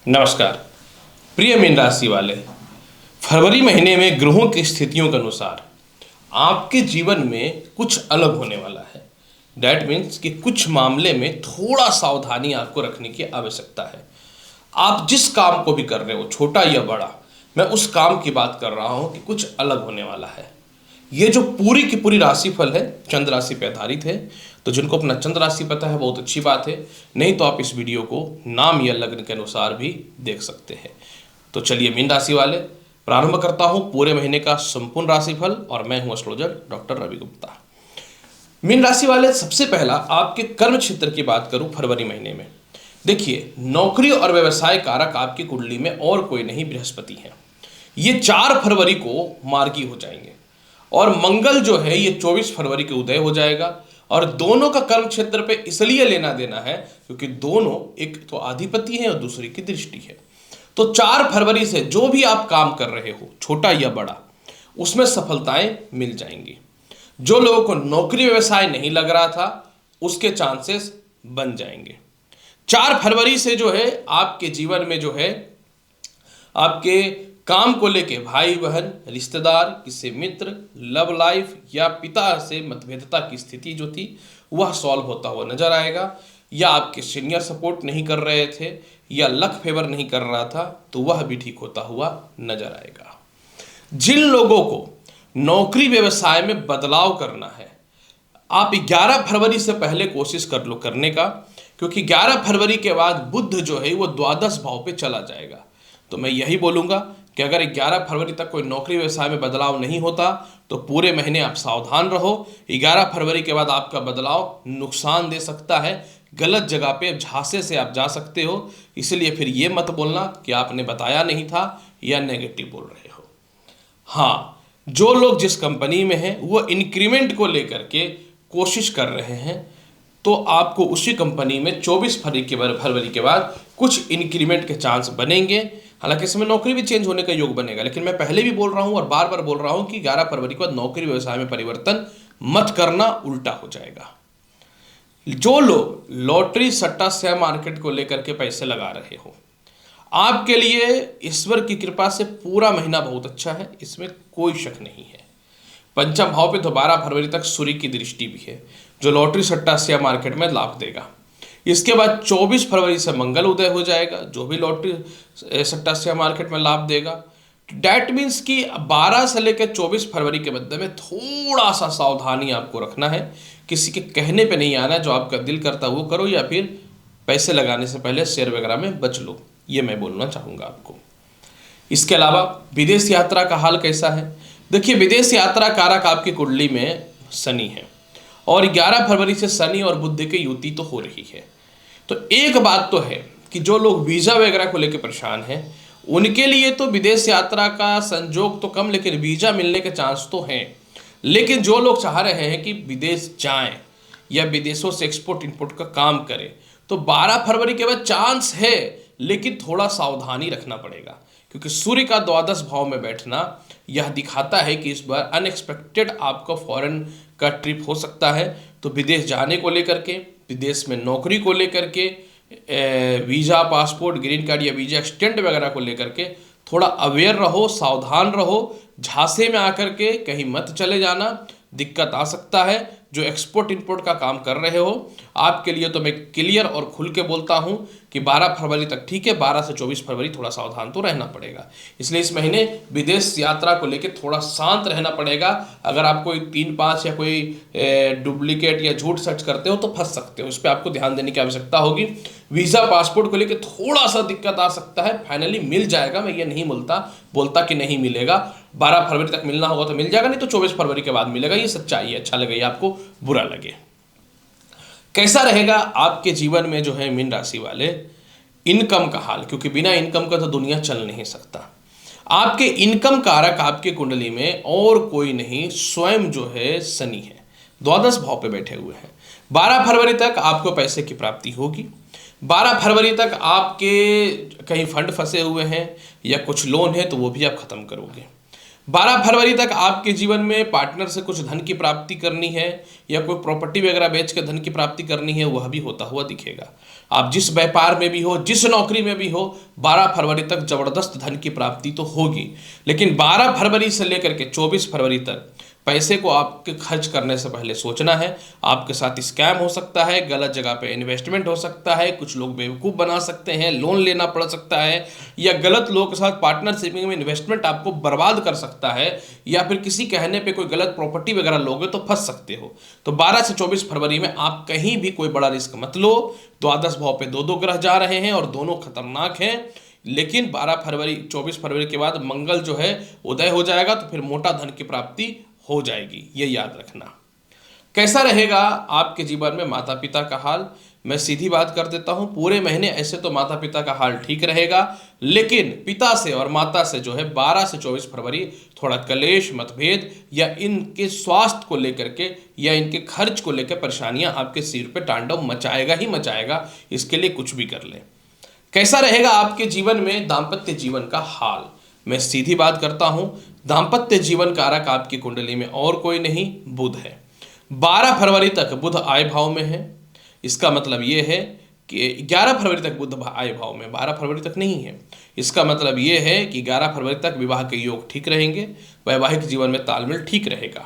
नमस्कार प्रिय मीन राशि वाले। फरवरी महीने में ग्रहों की स्थितियों के अनुसार आपके जीवन में कुछ अलग होने वाला है। डैट मीन्स कि कुछ मामले में थोड़ा सावधानी आपको रखने की आवश्यकता है। आप जिस काम को भी कर रहे हो, छोटा या बड़ा, मैं उस काम की बात कर रहा हूं कि कुछ अलग होने वाला है। ये जो पूरी की पूरी राशिफल है चंद्र राशि पर आधारित है, तो जिनको अपना चंद्र राशि पता है बहुत अच्छी बात है, नहीं तो आप इस वीडियो को नाम या लग्न के अनुसार भी देख सकते हैं। तो चलिए मीन राशि वाले, प्रारंभ करता हूं पूरे महीने का संपूर्ण राशिफल, और मैं हूं एस्ट्रोलॉजर डॉक्टर रवि गुप्ता। मीन राशि वाले, सबसे पहला आपके कर्म क्षेत्र की बात करूं फरवरी महीने में। देखिए, नौकरी और व्यवसाय कारक आपकी कुंडली में और कोई नहीं, बृहस्पति है। ये 4 फरवरी को मार्गी हो जाएंगे, और मंगल जो है ये 24 फरवरी के उदय हो जाएगा। और दोनों का कर्म क्षेत्र पे इसलिए लेना देना है क्योंकि दोनों, एक तो अधिपति है और दूसरी की दृष्टि है। तो 4 फरवरी से जो भी आप काम कर रहे हो, छोटा या बड़ा, उसमें सफलताएं मिल जाएंगी। जो लोगों को नौकरी व्यवसाय नहीं लग रहा था, उसके चांसेस बन जाएंगे। 4 फरवरी से जो है आपके जीवन में जो है आपके काम को लेके भाई बहन, रिश्तेदार, किसी मित्र, लव लाइफ या पिता से मतभेदता की स्थिति जो थी वह सॉल्व होता हुआ नजर आएगा। या आपके सीनियर सपोर्ट नहीं कर रहे थे या लक फेवर नहीं कर रहा था, तो वह भी ठीक होता हुआ नजर आएगा। जिन लोगों को नौकरी व्यवसाय में बदलाव करना है, आप 11 फरवरी से पहले कोशिश कर लो करने का, क्योंकि 11 फरवरी के बाद बुध जो है वो द्वादश भाव पे चला जाएगा। तो मैं यही बोलूँगा कि अगर 11 फरवरी तक कोई नौकरी व्यवसाय में बदलाव नहीं होता तो पूरे महीने आप सावधान रहो। 11 फरवरी के बाद आपका बदलाव नुकसान दे सकता है, गलत जगह पे झांसे से आप जा सकते हो। इसलिए फिर ये मत बोलना कि आपने बताया नहीं था या नेगेटिव बोल रहे हो। हाँ, जो लोग जिस कंपनी में हैं वो इंक्रीमेंट को लेकर के कोशिश कर रहे हैं, तो आपको उसी कंपनी में 24 फरवरी के बाद कुछ इंक्रीमेंट के चांस बनेंगे। हालांकि इसमें नौकरी भी चेंज होने का योग बनेगा, लेकिन मैं पहले भी बोल रहा हूं और बार बार बोल रहा हूं कि 11 फरवरी के बाद नौकरी व्यवसाय में परिवर्तन मत करना, उल्टा हो जाएगा। जो लोग लॉटरी सट्टा शेयर मार्केट को लेकर के पैसे लगा रहे हो, आपके लिए ईश्वर की कृपा से पूरा महीना बहुत अच्छा है, इसमें कोई शक नहीं है। पंचम भाव पे तो 12 फरवरी तक सूर्य की दृष्टि भी है, जो लॉटरी सट्टा शेयर मार्केट में लाभ देगा। इसके बाद 24 फरवरी से मंगल उदय हो जाएगा, जो भी लॉटरी सट्टा शेयर मार्केट में लाभ देगा। डैट मीन्स कि 12 से लेकर 24 फरवरी के मध्य में थोड़ा सा सावधानी आपको रखना है। किसी के कहने पे नहीं आना है, जो आपका दिल करता है वो करो, या फिर पैसे लगाने से पहले शेयर वगैरह में बच लो, ये मैं बोलना चाहूँगा आपको। इसके अलावा विदेश यात्रा का हाल कैसा है? देखिए, विदेश यात्रा कारक आपकी कुंडली में शनि है, और 11 फरवरी से शनि और बुध की युति तो हो रही है। तो एक बात तो है कि जो लोग वीज़ा वगैरह को लेकर परेशान हैं, उनके लिए तो विदेश यात्रा का संजोग तो कम, लेकिन वीज़ा मिलने के चांस तो हैं। लेकिन जो लोग चाह रहे हैं कि विदेश जाएं या विदेशों से एक्सपोर्ट इंपोर्ट का काम करें, तो 12 फरवरी के बाद चांस है, लेकिन थोड़ा सावधानी रखना पड़ेगा, क्योंकि सूर्य का द्वादश भाव में बैठना यह दिखाता है कि इस बार अनएक्सपेक्टेड आपका फॉरेन का ट्रिप हो सकता है। तो विदेश जाने को लेकर के, विदेश में नौकरी को लेकर के, वीज़ा, पासपोर्ट, ग्रीन कार्ड या वीज़ा एक्सटेंड वगैरह को लेकर के थोड़ा अवेयर रहो, सावधान रहो। झांसे में आकर के कहीं मत चले जाना, दिक्कत आ सकता है। जो एक्सपोर्ट इंपोर्ट का काम कर रहे हो, आपके लिए तो मैं क्लियर और खुल के बोलता हूं कि 12 फरवरी तक ठीक है, 12 से 24 फरवरी थोड़ा सावधान तो रहना पड़ेगा। इसलिए इस महीने विदेश यात्रा को लेकर थोड़ा शांत रहना पड़ेगा। अगर आप कोई 3-5 या कोई डुप्लीकेट या झूठ सर्च करते हो तो फंस सकते हो, इस पर आपको ध्यान देने की आवश्यकता होगी। वीज़ा पासपोर्ट को लेकर थोड़ा सा दिक्कत आ सकता है, फाइनली मिल जाएगा, मैं ये नहीं बोलता कि नहीं मिलेगा। 12 फरवरी तक मिलना होगा तो मिल जाएगा, नहीं तो 24 फरवरी के बाद मिलेगा। ये सच्चाई है, अच्छा लगे या आपको बुरा लगे। कैसा रहेगा आपके जीवन में जो है मीन राशि वाले, इनकम का हाल? क्योंकि बिना इनकम का तो दुनिया चल नहीं सकता। आपके इनकम कारक आपके कुंडली में और कोई नहीं, स्वयं जो है शनि है, द्वादश भाव पे बैठे हुए हैं। 12 फरवरी तक आपको पैसे की प्राप्ति होगी। 12 फरवरी तक आपके कहीं फंड फंसे हुए हैं या कुछ लोन है तो वो भी आप खत्म करोगे। 12 फरवरी तक आपके जीवन में पार्टनर से कुछ धन की प्राप्ति करनी है या कोई प्रॉपर्टी वगैरह बेच के धन की प्राप्ति करनी है, वह भी होता हुआ दिखेगा। आप जिस व्यापार में भी हो, जिस नौकरी में भी हो, 12 फरवरी तक जबरदस्त धन की प्राप्ति तो होगी। लेकिन 12 फरवरी से लेकर के 24 फरवरी तक पैसे को आपके खर्च करने से पहले सोचना है। आपके साथ स्कैम हो सकता है, गलत जगह पे इन्वेस्टमेंट हो सकता है, कुछ लोग बेवकूफ़ बना सकते हैं, लोन लेना पड़ सकता है, या गलत लोगों के साथ पार्टनरशिप में इन्वेस्टमेंट आपको बर्बाद कर सकता है, या फिर किसी कहने पे कोई गलत प्रॉपर्टी वगैरह लोगे तो फंस सकते हो। तो 12 से 24 फरवरी में आप कहीं भी कोई बड़ा रिस्क मत लो। द्वादश भाव पे दो ग्रह जा रहे हैं और दोनों खतरनाक हैं। लेकिन 12 फरवरी 24 फरवरी के बाद मंगल जो है उदय हो जाएगा, तो फिर मोटा धन की प्राप्ति हो जाएगी, ये याद रखना। कैसा रहेगा आपके जीवन में माता पिता का हाल, मैं सीधी बात कर देता हूं। पूरे महीने ऐसे तो माता पिता का हाल ठीक रहेगा, लेकिन पिता से और माता से जो है 12 से 24 फरवरी थोड़ा कलेश, मतभेद या इनके स्वास्थ्य को लेकर के या इनके खर्च को लेकर परेशानियां आपके सिर पे तांडव मचाएगा ही मचाएगा। इसके लिए कुछ भी कर ले। कैसा रहेगा आपके जीवन में दाम्पत्य जीवन का हाल, मैं सीधी बात करता हूं। दाम्पत्य जीवन कारक आपकी कुंडली में और कोई नहीं, बुध है। 12 फरवरी तक बुध आय भाव में है। इसका मतलब ये है कि 11 फरवरी तक बुध आय भाव में, 12 फरवरी तक नहीं है। इसका मतलब ये है कि 11 फरवरी तक विवाह के योग ठीक रहेंगे, वैवाहिक जीवन में तालमेल ठीक रहेगा।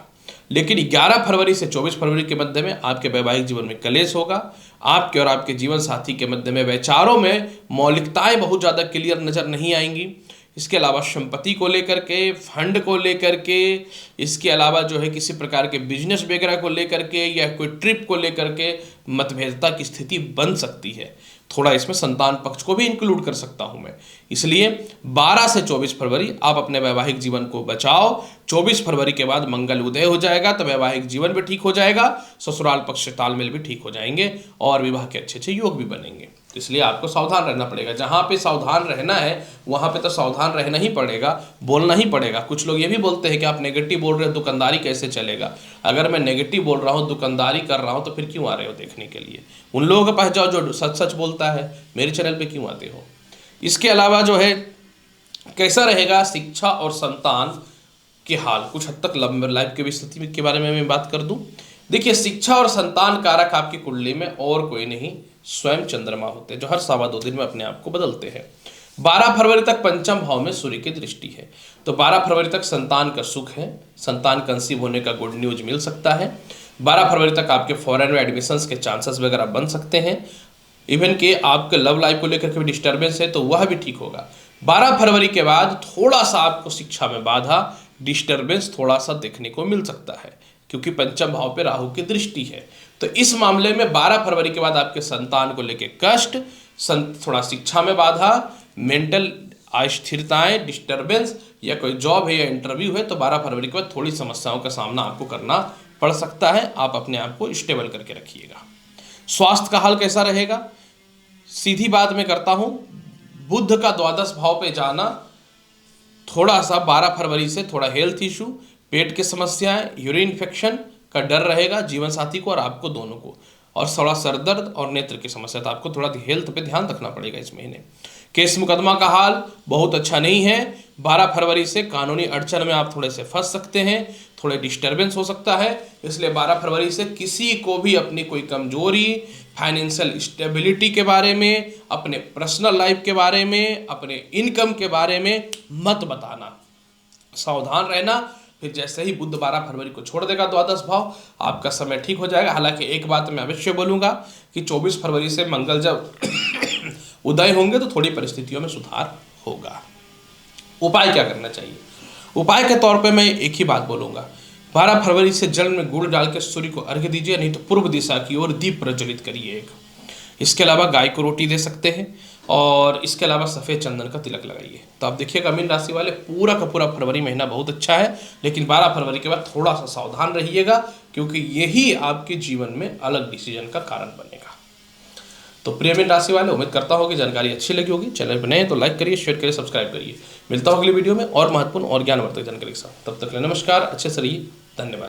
लेकिन 11 फरवरी से 24 फरवरी के मध्य में आपके वैवाहिक जीवन में कलेश होगा। आपके और आपके जीवन साथी के मध्य में विचारों में मौलिकताएं बहुत ज़्यादा क्लियर नजर नहीं आएंगी। इसके अलावा संपत्ति को लेकर के, फंड को लेकर के, इसके अलावा जो है किसी प्रकार के बिजनेस वगैरह को लेकर के या कोई ट्रिप को लेकर के मतभेदता की स्थिति बन सकती है। थोड़ा इसमें संतान पक्ष को भी इंक्लूड कर सकता हूं मैं। इसलिए 12 से 24 फरवरी आप अपने वैवाहिक जीवन को बचाओ। 24 फरवरी के बाद मंगल उदय हो जाएगा, तो वैवाहिक जीवन भी ठीक हो जाएगा, ससुराल पक्ष से तालमेल भी ठीक हो जाएंगे और विवाह के अच्छे अच्छे योग भी बनेंगे। इसलिए आपको सावधान रहना पड़ेगा। जहाँ पे सावधान रहना है वहाँ पे तो सावधान रहना ही पड़ेगा, बोलना ही पड़ेगा। कुछ लोग ये भी बोलते हैं कि आप नेगेटिव बोल रहे हो, दुकानदारी कैसे चलेगा। अगर मैं नेगेटिव बोल रहा हूँ, दुकानदारी कर रहा हूँ, तो फिर क्यों आ रहे हो देखने के लिए? उन लोगों के पास जाओ जो सच सच बोलता है, मेरे चैनल पे क्यों आते हो? इसके अलावा जो है कैसा रहेगा शिक्षा और संतान के हाल, कुछ हद तक लंबे लाइफ की स्थिति के बारे में मैं बात कर दूं। देखिए, शिक्षा और संतान कारक आपकी कुंडली में और कोई नहीं, स्वयं चंद्रमा होते हैं, जो हर 2.25 दिन में अपने आप को बदलते हैं। 12 फरवरी तक पंचम भाव में सूर्य की दृष्टि है, तो 12 फरवरी तक संतान का सुख है, संतान कंसीव होने का गुड न्यूज मिल सकता है। 12 फरवरी तक आपके फॉरेन में एडमिशंस के चांसेस वगैरह बन सकते हैं। इवन कि आपके लव लाइफ को लेकर के भी डिस्टर्बेंस है, तो वह भी ठीक होगा। 12 फरवरी के बाद थोड़ा सा आपको शिक्षा में बाधा, डिस्टर्बेंस थोड़ा सा देखने को मिल सकता है, क्योंकि पंचम भाव पे राहु की दृष्टि है। तो इस मामले में 12 फरवरी के बाद आपके संतान को लेके कष्ट, थोड़ा शिक्षा में बाधा, मेंटल अस्थिरताएं, डिस्टर्बेंस, या कोई जॉब है या इंटरव्यू है, तो 12 फरवरी के बाद थोड़ी समस्याओं का सामना आपको करना पड़ सकता है। आप अपने आप को स्टेबल करके रखिएगा। स्वास्थ्य का हाल कैसा रहेगा, सीधी बात मैं करता हूं। बुध का द्वादश भाव पे जाना थोड़ा सा 12 फरवरी से थोड़ा हेल्थ इशू, पेट की समस्याएं, यूरिन इन्फेक्शन का डर रहेगा जीवन साथी को और आपको दोनों को, और थोड़ा सर दर्द और नेत्र की समस्या, तो आपको थोड़ा हेल्थ पे ध्यान रखना पड़ेगा इस महीने। केस मुकदमा का हाल बहुत अच्छा नहीं है। 12 फरवरी से कानूनी अड़चन में आप थोड़े से फंस सकते हैं, थोड़े डिस्टर्बेंस हो सकता है। इसलिए 12 फरवरी से किसी को भी अपनी कोई कमजोरी, फाइनेंशियल स्टेबिलिटी के बारे में, अपने पर्सनल लाइफ के बारे में, अपने इनकम के बारे में मत बताना, सावधान रहना। फिर जैसे ही बुध 12 फरवरी को छोड़ देगा द्वादश भाव, आपका समय ठीक हो जाएगा। हालांकि एक बात मैं अवश्य बोलूँगा कि 24 फरवरी से मंगल जब उदय होंगे तो थोड़ी परिस्थितियों में सुधार होगा। उपाय क्या करना चाहिए? उपाय के तौर पे मैं एक ही बात बोलूँगा, 12 फरवरी से जल में गुड़ डाल के सूर्य को अर्घ्य दीजिए, नहीं तो पूर्व दिशा की ओर दीप प्रज्वलित करिए एक। इसके अलावा गाय को रोटी दे सकते हैं, और इसके अलावा सफ़ेद चंदन का तिलक लगाइए। तो आप देखिएगा मीन राशि वाले, पूरा का पूरा फरवरी महीना बहुत अच्छा है, लेकिन 12 फरवरी के बाद थोड़ा सा सावधान रहिएगा, क्योंकि यही आपके जीवन में अलग डिसीजन का कारण बनेगा। तो प्रिय मीन राशि वाले, उम्मीद करता हूँ कि जानकारी अच्छी लगी होगी। चैनल पर नए हैं तो लाइक करिए, शेयर करिए, सब्सक्राइब करिए। मिलता हूँ अगली वीडियो में और महत्वपूर्ण और ज्ञानवर्धक जानकारी के साथ। तब तक के लिए नमस्कार, अच्छे से रहिए, धन्यवाद।